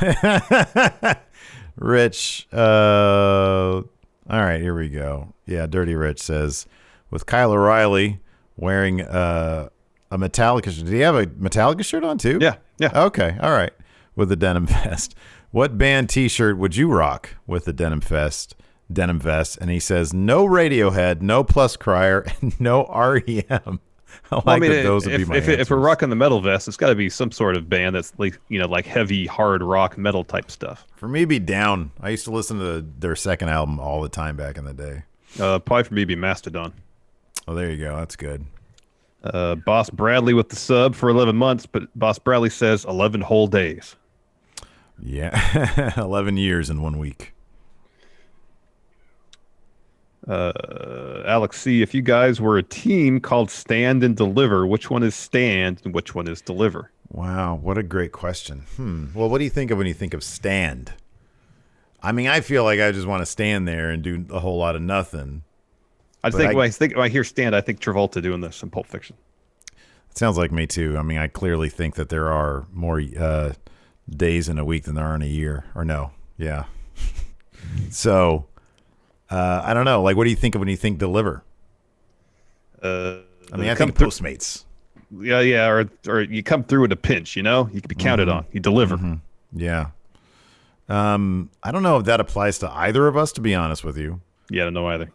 Rich, all right, here we go. Yeah, Dirty Rich says, with Kyle O'Reilly wearing a Metallica shirt. Did he have a Metallica shirt on too? Yeah. Okay, all right. With the denim vest. What band t-shirt would you rock with the denim vest? And he says no Radiohead, no Plus Crier, and no REM. Those would be my answers. If we're rocking the metal vest, it's got to be some sort of band that's like heavy, hard rock, metal type stuff. For me, it'd be Down. I used to listen to their second album all the time back in the day. Probably for me, it'd be Mastodon. Oh, there you go. That's good. Boss Bradley with the sub for 11 months, but Boss Bradley says 11 whole days. Yeah, 11 years in 1 week. Alex C., if you guys were a team called Stand and Deliver, which one is Stand and which one is Deliver? Wow, what a great question. Well, what do you think of when you think of Stand? I mean, I feel like I just want to stand there and do a whole lot of nothing. When I hear Stand, I think Travolta doing this in Pulp Fiction. It sounds like me too. I mean, I clearly think that there are more days in a week than there are in a year. Or no, yeah. So... I don't know. Like, what do you think of when you think Deliver? I think Postmates. Yeah, or you come through in a pinch. You can be counted on. You deliver. Mm-hmm. Yeah. I don't know if that applies to either of us, to be honest with you. Yeah, I don't know either.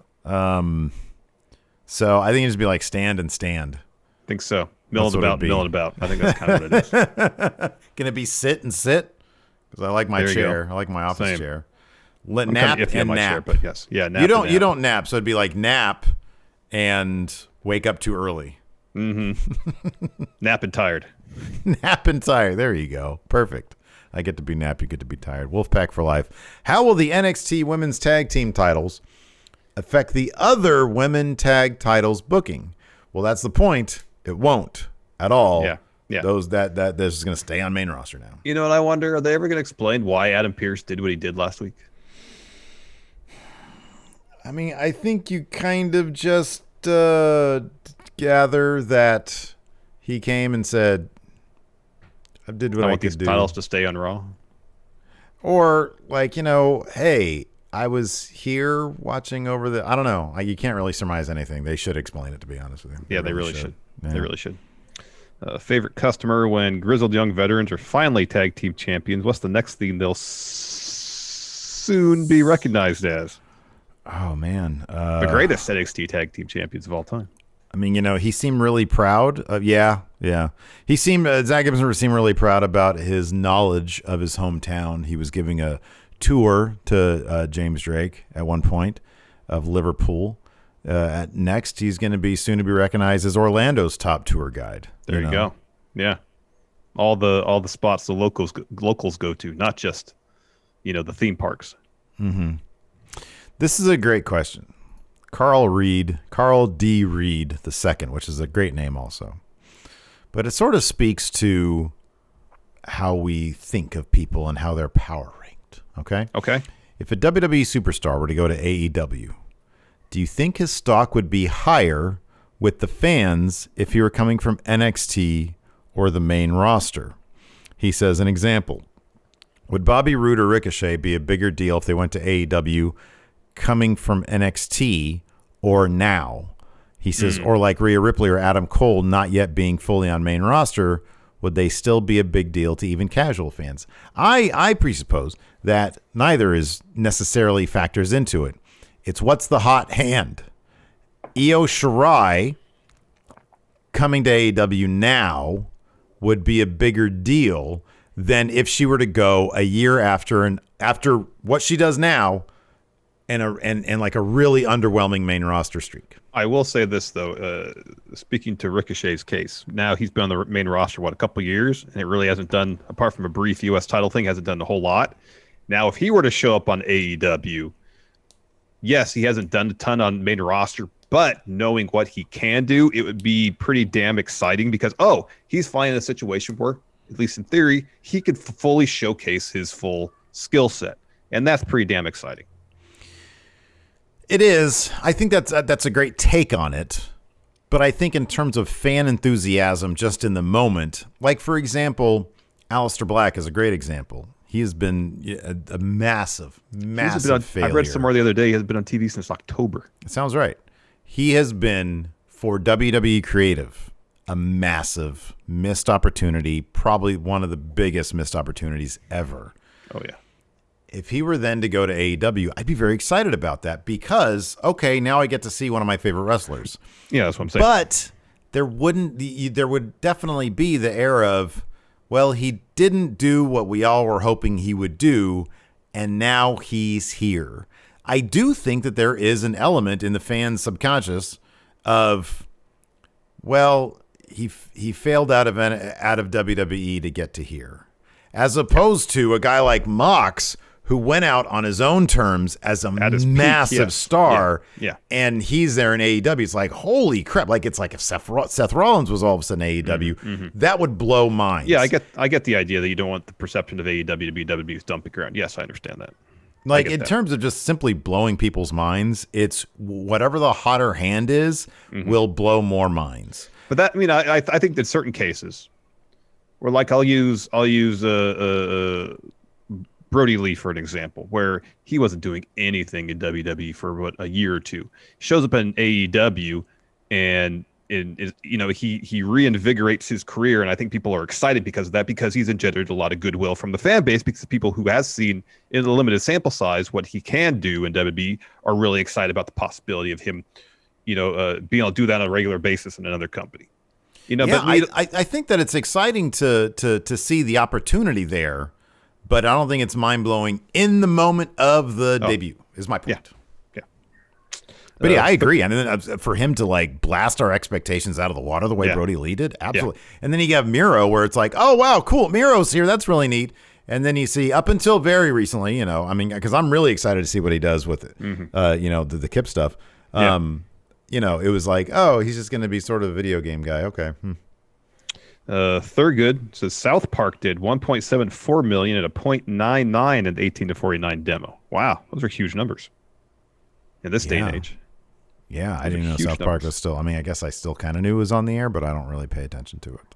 So I think it'd just be like Stand and Stand. I think so. Milling about. I think that's kind of what it is. Can it be Sit and Sit? Because I like my chair. I like my office chair. Nap and nap. Chair, but yes. Yeah, nap you don't nap, so it'd be like nap and wake up too early. Mm-hmm. Nap and tired. Nap and tired. There you go. Perfect. I get to be nap, you get to be tired. Wolfpack for life. How will the NXT Women's Tag Team titles affect the other women tag titles booking? Well, that's the point. It won't at all. Yeah. That this is going to stay on main roster now. You know what I wonder? Are they ever going to explain why Adam Pearce did what he did last week? I mean, I think you kind of just gather that he came and said, I did what I could do. I want these titles to stay on Raw. Or, like, hey, I was here watching over the... I don't know. You can't really surmise anything. They should explain it, to be honest with you. Yeah, they really should. Yeah. They really should. Favorite customer when grizzled young veterans are finally tag team champions? What's the next thing they'll soon be recognized as? Oh, man. The greatest NXT tag team champions of all time. I mean, he seemed really proud. Yeah. Zach Gibson seemed really proud about his knowledge of his hometown. He was giving a tour to James Drake at one point of Liverpool. Next, he's going to be soon to be recognized as Orlando's top tour guide. There you go. Yeah. All the spots the locals go to, not just, the theme parks. Mm-hmm. This is a great question. Carl D. Reed II, which is a great name also. But it sort of speaks to how we think of people and how they're power ranked. Okay? Okay. If a WWE superstar were to go to AEW, do you think his stock would be higher with the fans if he were coming from NXT or the main roster? He says, an example. Would Bobby Roode or Ricochet be a bigger deal if they went to AEW coming from NXT or now? He says, or like Rhea Ripley or Adam Cole not yet being fully on main roster, would they still be a big deal to even casual fans? I presuppose that neither is necessarily factors into it. It's what's the hot hand. Io Shirai coming to AEW now would be a bigger deal than if she were to go a year after what she does now and like a really underwhelming main roster streak. I will say this though, speaking to Ricochet's case, now he's been on the main roster a couple years, and it really hasn't done, apart from a brief U.S. title thing, hasn't done a whole lot. Now, if he were to show up on AEW, yes, he hasn't done a ton on main roster, but knowing what he can do, it would be pretty damn exciting because, he's finally in a situation where, at least in theory, he could fully showcase his full skill set. And that's pretty damn exciting. It is. I think that's a great take on it. But I think in terms of fan enthusiasm just in the moment, like, for example, Aleister Black is a great example. He has been a massive failure. I read somewhere the other day he has been on TV since October. It sounds right. He has been, for WWE Creative, a massive missed opportunity, probably one of the biggest missed opportunities ever. Oh, yeah. If he were then to go to AEW, I'd be very excited about that because, okay, now I get to see one of my favorite wrestlers. Yeah, that's what I'm saying. But there would definitely be the air of, well, he didn't do what we all were hoping he would do, and now he's here. I do think that there is an element in the fan's subconscious of, well, he failed out of WWE to get to here, as opposed to a guy like Mox who went out on his own terms as a massive star, and he's there in AEW. It's like, holy crap! Like, it's like if Seth Rollins was all of a sudden AEW, that would blow minds. Yeah, I get the idea that you don't want the perception of AEW to be WWE's dumping ground. Yes, I understand that. Like, in terms of just simply blowing people's minds, it's whatever the hotter hand is will blow more minds. But that, I think that certain cases where, like, I'll use Brody Lee for an example, where he wasn't doing anything in WWE for a year or two. He shows up in AEW and he reinvigorates his career, and I think people are excited because of that, because he's engendered a lot of goodwill from the fan base, because the people who has seen in a limited sample size what he can do in WWE are really excited about the possibility of him, being able to do that on a regular basis in another company. I think that it's exciting to see the opportunity there, but I don't think it's mind blowing in the moment of the debut. Is my point. Yeah. But I agree. And then for him to like blast our expectations out of the water the way Brody Lee did, absolutely. Yeah. And then you have Miro, where it's like, oh wow, cool, Miro's here. That's really neat. And then you see up until very recently, because I'm really excited to see what he does with it. The Kip stuff. It was like, oh, he's just going to be sort of a video game guy. Okay. Thurgood says South Park did 1.74 million at a 0.99 in the 18 to 49 demo. Wow, those are huge numbers in this day and age. Yeah, I didn't know South Park was still. I guess I still kind of knew it was on the air, but I don't really pay attention to it.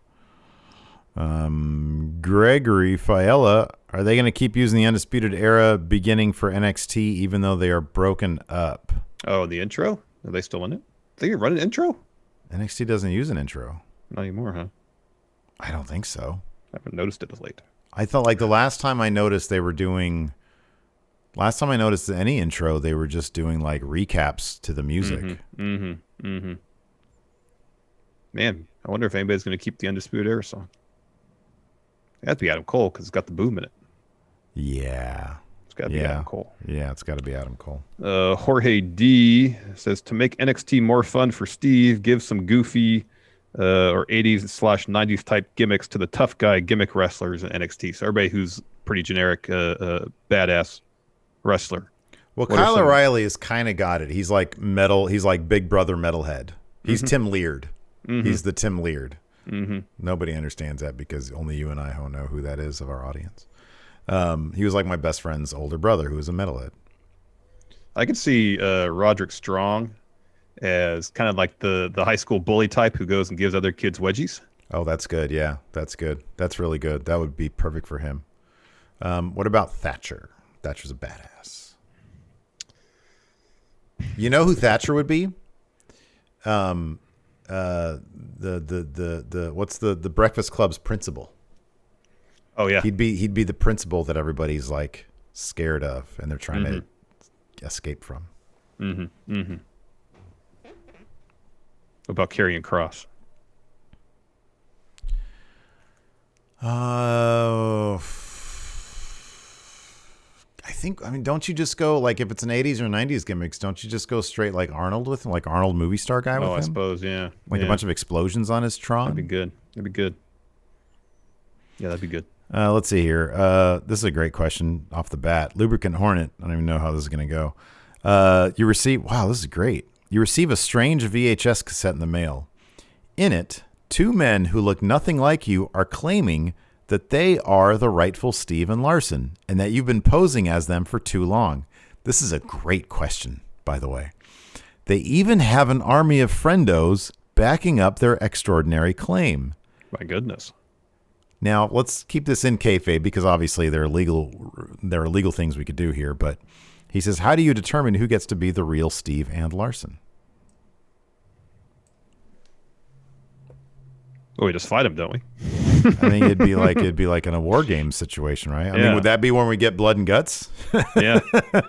Gregory Fiella, are they going to keep using the Undisputed Era beginning for NXT even though they are broken up? Oh, the intro? Are they still in it? They run an intro? NXT doesn't use an intro. Not anymore, huh? I don't think so. I haven't noticed it of late. I thought like the last time I noticed they were doing Last time I noticed any intro, they were just doing like recaps to the music. Man, I wonder if anybody's going to keep the Undisputed Era song. It has to be Adam Cole because it's got the boom in it. Yeah. It's got to be Adam Cole. Yeah, it's got to be Adam Cole. Jorge D says, to make NXT more fun for Steve, give some goofy or 80s/90s type gimmicks to the tough guy gimmick wrestlers in NXT. So everybody who's pretty generic badass wrestler. Well, Kyle O'Reilly has kind of got it. He's like metal. He's like Big Brother Metalhead. He's Tim Leard. He's the Tim Leard. Nobody understands that because only you and I know who that is of our audience. He was like my best friend's older brother who was a metalhead. I could see Roderick Strong as kind of like the high school bully type who goes and gives other kids wedgies. Oh, that's good. Yeah, that's good. That's really good. That would be perfect for him. What about Thatcher? Thatcher's a badass. You know who Thatcher would be? The what's the Breakfast Club's principal? Oh yeah, he'd be the principal that everybody's like scared of, and they're trying to escape from. What about Karrion Kross? I mean, don't you just go like if it's an 80s or 90s gimmicks, don't you just go straight like Arnold with him, like Arnold movie star guy with him? I suppose, yeah. Like a bunch of explosions on his Tron? That'd be good. Yeah, that'd be good. Let's see here. This is a great question off the bat. Lubricant Hornet. I don't even know how this is going to go. Wow, this is great. You receive a strange VHS cassette in the mail. In it, two men who look nothing like you are claiming that they are the rightful Steve and Larson and that you've been posing as them for too long. This is a great question, by the way. They even have an army of friendos backing up their extraordinary claim. My goodness. Now, let's keep this in kayfabe because obviously there are legal things we could do here, but he says, how do you determine who gets to be the real Steve and Larson? Oh, we just fight him, don't we? I mean, it'd be like in a war game situation, right? I mean, would that be when we get blood and guts? Yeah.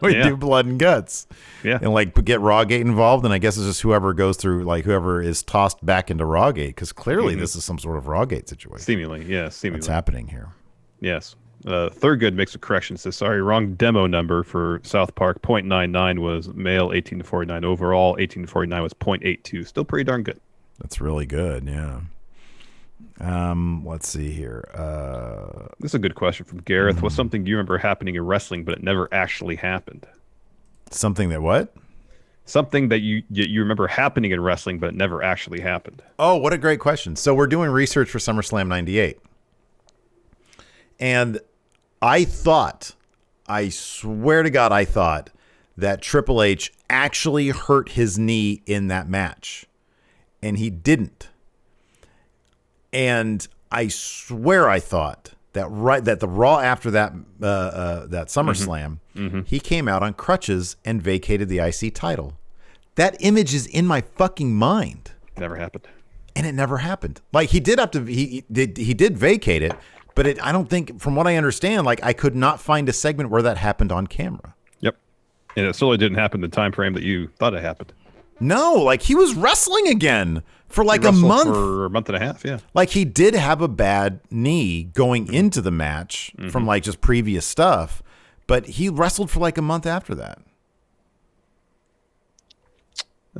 we do blood and guts. Yeah. And like get Rawgate involved, and I guess it's just whoever goes through, like whoever is tossed back into Rawgate, because clearly this is some sort of Rawgate situation. Seemingly. What's happening here? Yes. Thurgood makes a correction. Says, sorry, wrong demo number for South Park. 0.99 was male 18 to 49 overall. 18 to 49 was 0.82. Still pretty darn good. That's really good. Yeah. Let's see here. This is a good question from Gareth. What's something you remember happening in wrestling, but it never actually happened? Something that what? Something that you remember happening in wrestling, but it never actually happened. Oh, what a great question. So we're doing research for SummerSlam 98. And I swear to God, I thought that Triple H actually hurt his knee in that match. And he didn't. And I swear I thought that the Raw after that SummerSlam, he came out on crutches and vacated the IC title. That image is in my fucking mind. Never happened. And it never happened. Like he did vacate it, but I don't think, from what I understand, like I could not find a segment where that happened on camera. Yep. And it certainly didn't happen in the time frame that you thought it happened. No, like he was wrestling again for like a month. For a month and a half, yeah. Like he did have a bad knee going into the match from like just previous stuff, but he wrestled for like a month after that.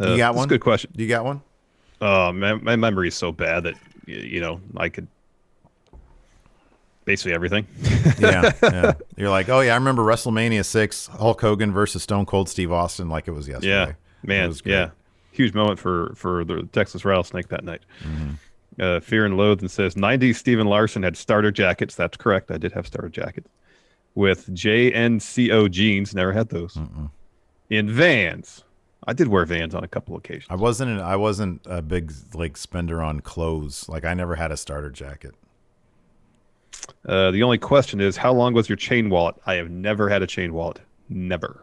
You got one? That's a good question. You got one? My memory is so bad that, I could basically everything. yeah. You're like, oh yeah, I remember WrestleMania 6, Hulk Hogan versus Stone Cold Steve Austin like it was yesterday. Yeah. Man, yeah. Huge moment for the Texas Rattlesnake that night. Fear and Loathing says, 90s Steven Larson had starter jackets. That's correct. I did have starter jackets. With JNCO jeans. Never had those. In Vans. I did wear Vans on a couple occasions. I wasn't a big like spender on clothes. Like I never had a starter jacket. The only question is, how long was your chain wallet? I have never had a chain wallet. Never.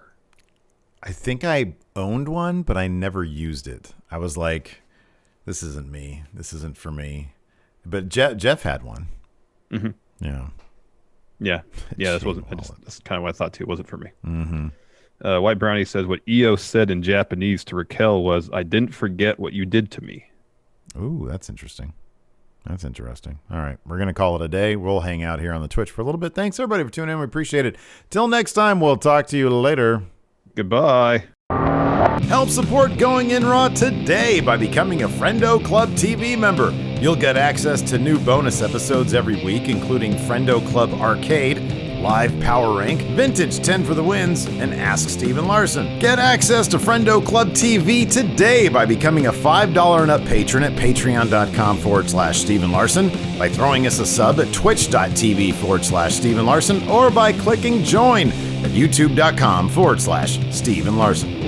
I think I owned one, but I never used it. I was like, this isn't me. This isn't for me. But Jeff had one. Yeah. Yeah, that's kind of what I thought too. It wasn't for me. Mm-hmm. White Brownie says what Io said in Japanese to Raquel was, "I didn't forget what you did to me." Ooh, that's interesting. All right, we're going to call it a day. We'll hang out here on the Twitch for a little bit. Thanks, everybody, for tuning in. We appreciate it. Till next time, we'll talk to you later. Goodbye. Help support Going In Raw today by becoming a Friendo Club TV member. You'll get access to new bonus episodes every week, including Friendo Club Arcade, Live Power Rank, Vintage 10 for the Wins, and Ask Steven Larson. Get access to Friendo Club TV today by becoming a $5 and up patron at patreon.com/Steven Larson, by throwing us a sub at twitch.tv/Steven Larson, or by clicking join at youtube.com/Steven Larson.